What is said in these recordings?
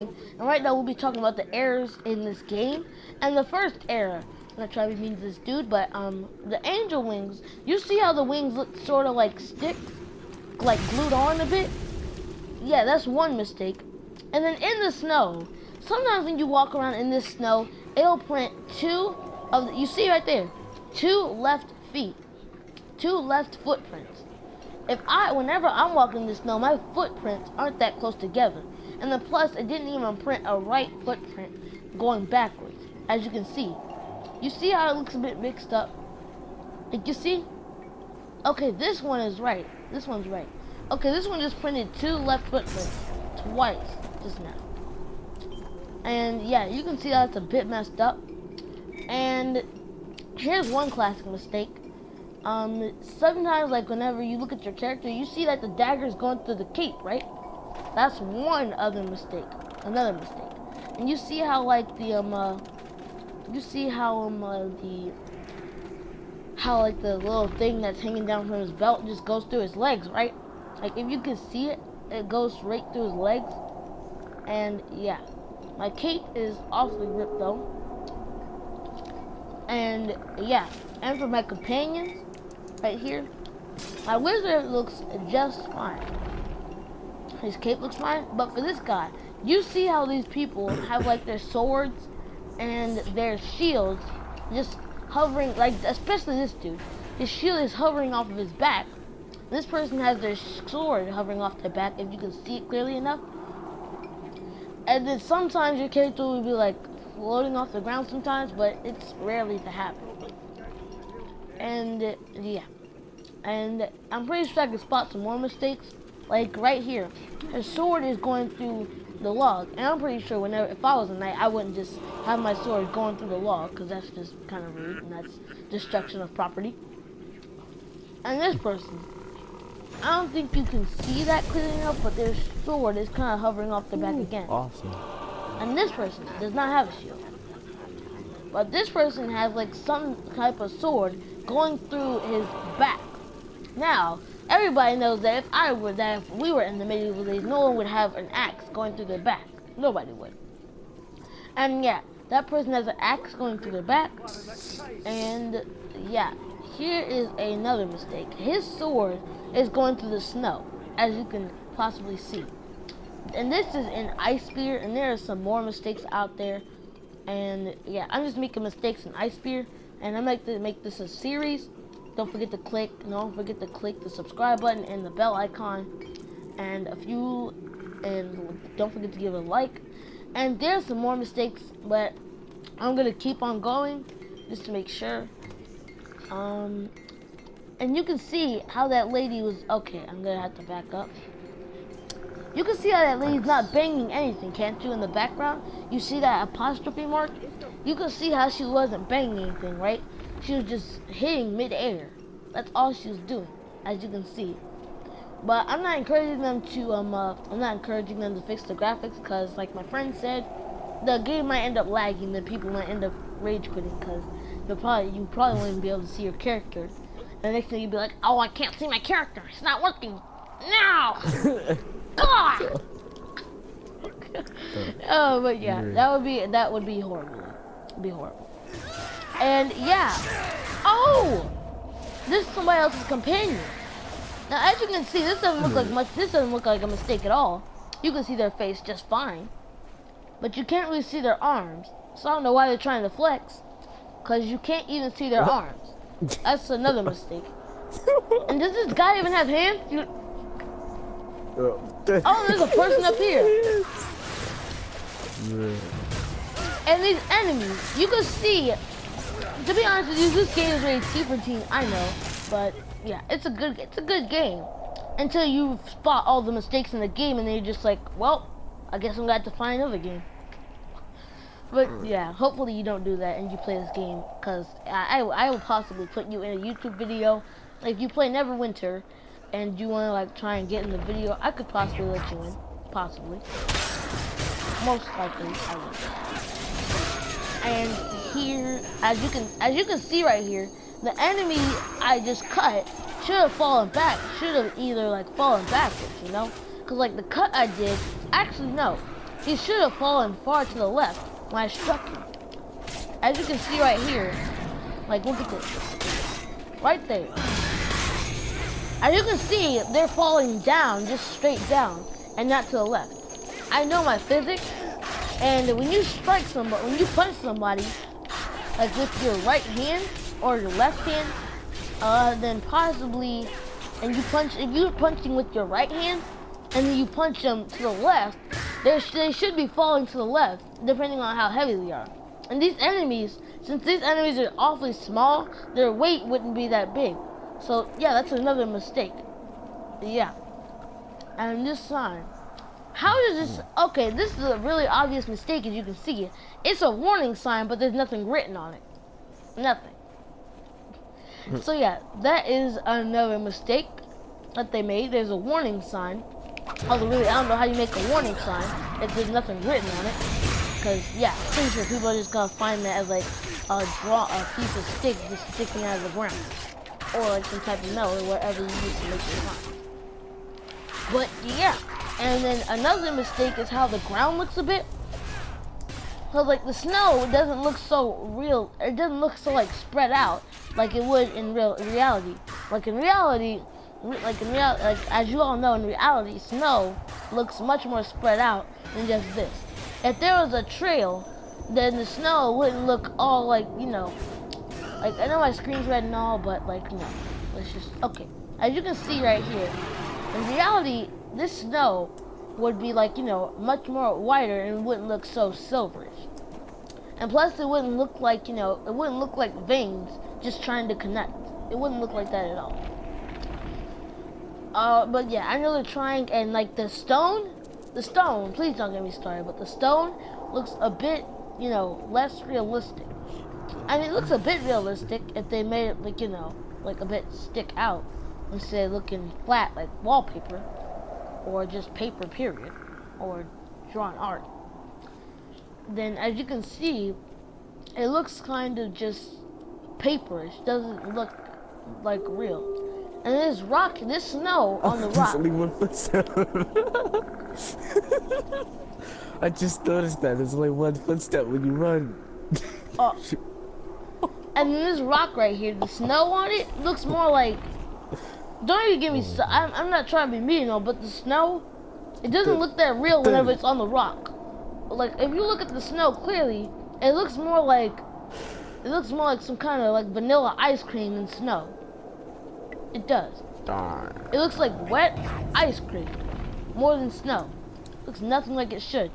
And right now we'll be talking about the errors in this game. And the first error, I'm not trying to be mean to this dude, but the angel wings, you see how the wings look sort of like sticks, like glued on a bit? Yeah, that's one mistake. And then in the snow, sometimes when you walk around in this snow, it'll print you see right there, two left feet, two left footprints. Whenever I'm walking in the snow, my footprints aren't that close together. And then plus, it didn't even print a right footprint going backwards, as you can see. You see how it looks a bit mixed up? Like, you see? Okay, this one is right. This one's right. Okay, this one just printed two left footprints twice just now. And yeah, you can see that's a bit messed up. And here's one classic mistake. Sometimes, like, whenever you look at your character, you see that the dagger is going through the cape, right? That's one other mistake. Another mistake. And you see how, like, the little thing that's hanging down from his belt just goes through his legs, right? Like, if you can see it, it goes right through his legs. And yeah, my cape is awfully ripped though. And yeah, and for my companions, right here, my wizard looks just fine. His cape looks fine, but for this guy, you see how these people have like their swords and their shields just hovering, like especially this dude. His shield is hovering off of his back. This person has their sword hovering off their back, if you can see it clearly enough. And then sometimes your character will be like floating off the ground sometimes, but it's rarely to happen. And yeah, and I'm pretty sure I can spot some more mistakes. Like right here, his sword is going through the log, and I'm pretty sure if I was a knight, I wouldn't just have my sword going through the log, because that's just kind of rude, and that's destruction of property. And this person, I don't think you can see that clearly enough, but their sword is kind of hovering off the back again. Awesome. And this person does not have a shield. But this person has like some type of sword going through his back. Now, everybody knows that if we were in the medieval days, no one would have an axe going through their back. Nobody would. And yeah, that person has an axe going through their back. And yeah, here is another mistake. His sword is going through the snow, as you can possibly see. And this is an ice spear, and there are some more mistakes out there. And yeah, I'm just making mistakes in ice spear, and I'm like to make this a series. Don't forget to click the subscribe button and the bell icon, and don't forget to give it a like. And there's some more mistakes, but I'm gonna keep on going just to make sure. And you can see how that lady was. Okay, I'm gonna have to back up. You can see how that lady's not banging anything, can't you? In the background, you see that apostrophe mark? You can see how she wasn't banging anything, right? She was just hitting mid-air. That's all she was doing, as you can see. But I'm not encouraging them to fix the graphics, because like my friend said, the game might end up lagging, then people might end up rage quitting, because you probably won't even be able to see your character. And the next thing you'd be like, oh, I can't see my character, it's not working. No! God! Oh, but yeah, that would be horrible. It'd be horrible. And yeah. Oh! This is somebody else's companion. Now, as you can see, this doesn't look like a mistake at all. You can see their face just fine. But you can't really see their arms. So I don't know why they're trying to flex. Because you can't even see their arms. That's another mistake. And does this guy even have hands? Oh, there's a person up here. And these enemies, you can see, to be honest with you, this game is rated T for teen, I know, but yeah, it's a good game until you spot all the mistakes in the game, and then you're just like, well, I guess I'm gonna have to find another game. But yeah, hopefully you don't do that and you play this game, because I will possibly put you in a YouTube video. Like, if you play Neverwinter and you want to like try and get in the video, I could possibly let you in. Possibly. Most likely I would. And here, as you can see right here, the enemy I just cut should have fallen back. Should have either like fallen backwards, you know? Because like the cut I did, actually no. he should have fallen far to the left when I struck him. As you can see right here, like look at this, right there. As you can see, they're falling down, just straight down, and not to the left. I know my physics, and when you strike somebody, when you punch somebody, like with your right hand or your left hand, then possibly, and if you're punching with your right hand, and then you punch them to the left, they should be falling to the left, depending on how heavy they are. And these enemies, since these enemies are awfully small, their weight wouldn't be that big. So yeah, that's another mistake. Yeah. And this sign. How does this, okay, this is a really obvious mistake as you can see. It's a warning sign, but there's nothing written on it. Nothing. So yeah, that is another mistake that they made. There's a warning sign. Although really, I don't know how you make a warning sign if there's nothing written on it. Because yeah, pretty sure people are just gonna find that as like a piece of stick just sticking out of the ground. Or like some type of metal or whatever you use to make your sign. But yeah, and then another mistake is how the ground looks a bit. So like the snow doesn't look so real, it doesn't look so like spread out like it would in reality. Like as you all know, in reality, snow looks much more spread out than just this. If there was a trail, then the snow wouldn't look all like, you know, like I know my screen's red and all, but like no, let's just, okay. As you can see right here, in reality, this snow would be like, you know, much more whiter and wouldn't look so silverish. And plus it wouldn't look like, you know, it wouldn't look like veins just trying to connect. It wouldn't look like that at all. But yeah, I know they're trying, and like the stone, please don't get me started, but the stone looks a bit, you know, less realistic. I mean, it looks a bit realistic if they made it like, you know, like a bit stick out instead of looking flat like wallpaper or just paper period or drawn art. Then as you can see, it looks kind of just paperish, doesn't look like real. And this snow on the rock. Only one footstep. I just noticed that there's only one footstep when you run. Oh. And then this rock right here, the snow on it looks more like. Don't even give me. I'm not trying to be mean, though, but the snow, it doesn't look that real whenever it's on the rock. Like if you look at the snow clearly, it looks more like some kind of like vanilla ice cream than snow. It does. Darn. It looks like wet ice cream more than snow. Looks nothing like it should.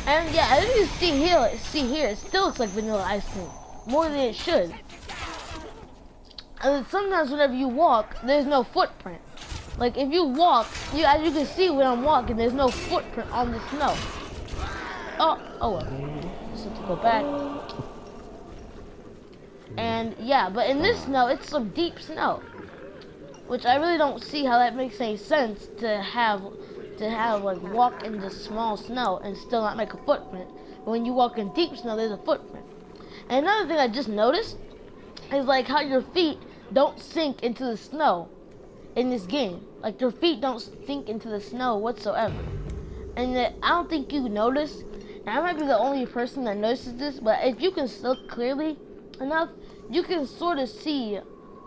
And yeah, as you see here, it still looks like vanilla ice cream more than it should. And then sometimes whenever you walk, there's no footprint. Like if you walk, as you can see when I'm walking, there's no footprint on the snow. Oh well. Just have to go back. And yeah, but in this snow, it's some deep snow, which I really don't see how that makes any sense to have like walk in the small snow and still not make a footprint. But when you walk in deep snow, there's a footprint. And another thing I just noticed is like how your feet don't sink into the snow in this game. Like your feet don't sink into the snow whatsoever. And I don't think you notice, and I might be the only person that notices this, but if you can look clearly enough, you can sort of see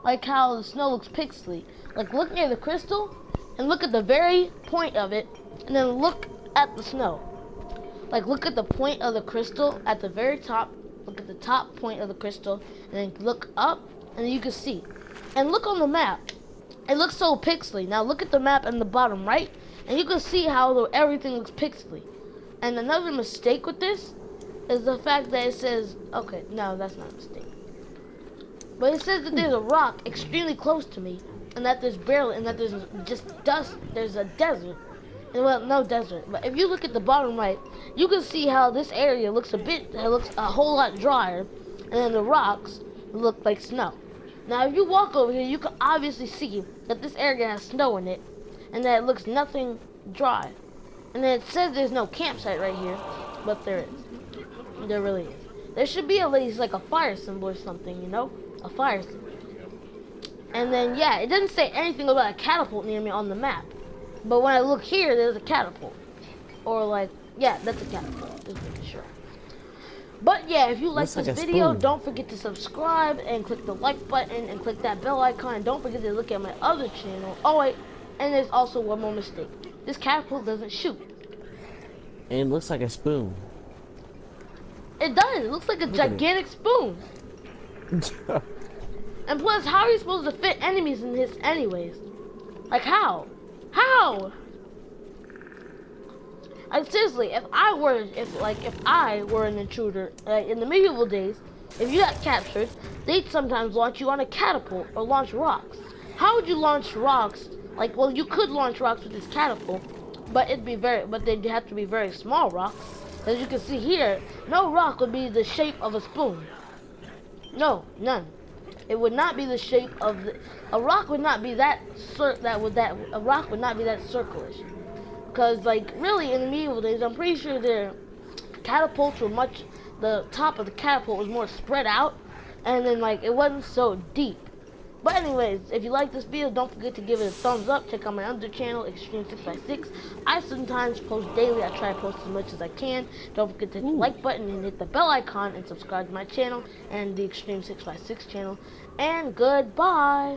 like how the snow looks pixely. Like look near the crystal and look at the very point of it, and then look at the snow. Like look at the point of the crystal at the very top, look at the top point of the crystal, and then look up, and then you can see. And look on the map. It looks so pixely. Now look at the map in the bottom right, and you can see how everything looks pixely. And another mistake with this is the fact that it says, okay, no, that's not a mistake. But it says that there's a rock extremely close to me, and that there's just dust, there's a desert. And well, no desert, but if you look at the bottom right, you can see how this area looks a whole lot drier, and then the rocks look like snow. Now if you walk over here, you can obviously see that this area has snow in it, and that it looks nothing dry. And then it says there's no campsite right here, but there is. There really is. There should be at least like a fire symbol or something, you know? A fire symbol. And then, yeah, it doesn't say anything about a catapult near me on the map. But when I look here, there's a catapult. Or like, yeah, that's a catapult. Just making sure. But yeah, if you like Looks this like a video, spoon. don't forget to subscribe and click the like button and click that bell icon. And don't forget to look at my other channel. Oh wait, and there's also one more mistake. This catapult doesn't shoot. And it looks like a spoon. It does. It looks like a Look at it. gigantic spoon. And plus, how are you supposed to fit enemies in this anyways? Like how? How? Like seriously, if I were an intruder, like in the medieval days, if you got captured, they'd sometimes launch you on a catapult or launch rocks. How would you launch rocks? Like, well, you could launch rocks with this catapult, but they'd have to be very small rocks. As you can see here, no rock would be the shape of a spoon. No, none. It would not be the shape of a rock would not be that a rock would not be that circlish. Because like really in the medieval days, I'm pretty sure their catapults were the top of the catapult was more spread out, and then like it wasn't so deep. But anyways, if you like this video, don't forget to give it a thumbs up. Check out my other channel, Extreme 6x6. I sometimes post daily. I try to post as much as I can. Don't forget to hit the like button and hit the bell icon and subscribe to my channel and the Extreme 6x6 channel. And goodbye.